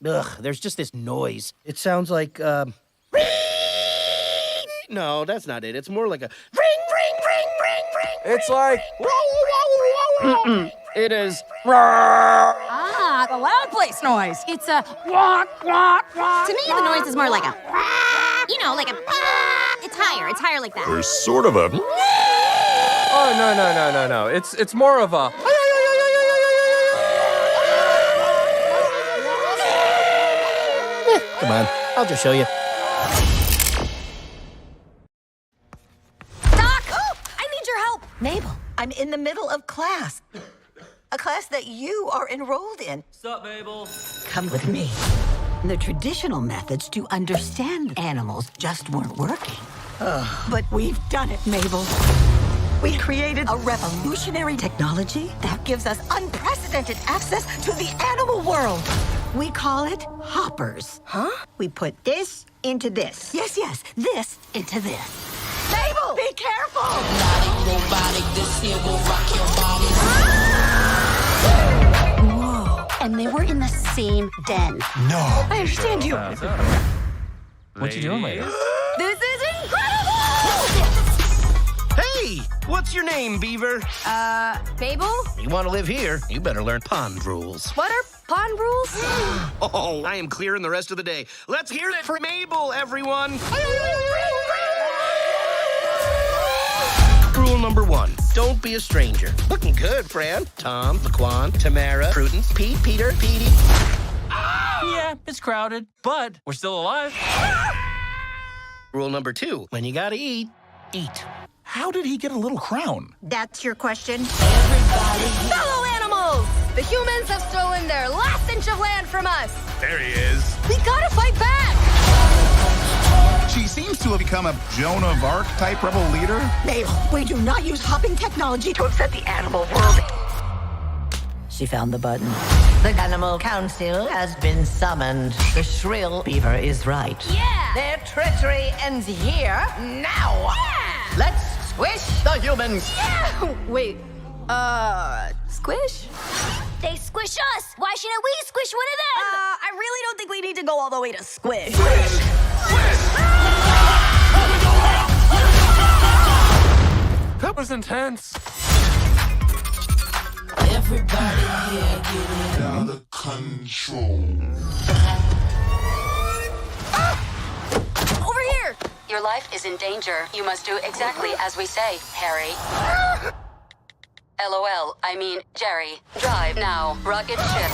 Ugh, there's just this noise. It sounds like, No, that's not it. It's more like a ring, ring, ring, ring, ring. It's like... It is... Ah, the loud place noise. It's a walk, walk, walk. To me, the noise is more like a, you know, like a, it's higher like that. There's sort of a... Oh, no. It's more of a... Come on, I'll just show you. Doc! Oh, I need your help. Mabel, I'm in the middle of class. A class that you are enrolled in. Sup, Mabel? Come with me. The traditional methods to understand animals just weren't working. But we've done it, Mabel. We created a revolutionary technology that gives us unprecedented access to the animal world. We call it hoppers. Huh? We put this into this. Yes, this into this. Mabel, be careful! Whoa. And they were in the same den. No. I understand you. What you doing, lady? This is incredible! Hey, what's your name, Beaver? Babel? You want to live here, you better learn pond rules. What are pond rules? Oh, I am clearing the rest of the day. Let's hear it for Mabel, everyone. Rule number 1, don't be a stranger. Looking good, Fran. Tom, Laquan, Tamara, Prudence, Pete, Peter, Petey. Yeah, it's crowded, but we're still alive. Rule number 2, when you gotta eat, eat. How did he get a little crown? That's your question? Fellow animals! The humans have stolen their last inch of land from us. There he is. We gotta fight back! She seems to have become a Joan of Arc type rebel leader. Mabel, we do not use hopping technology to upset the animal world. She found the button. The Animal Council has been summoned. The shrill beaver is right. Yeah! Their treachery ends here, now. Yeah! Let's squish the humans. Yeah! Wait, squish? They squish us. Why shouldn't we squish one of them? I really don't think we need to go all the way to squish. That was intense. Everybody here getting out of control. Over here! Your life is in danger. You must do exactly as we say, Harry. LOL, I mean, Jerry. Drive now. Rocket ship.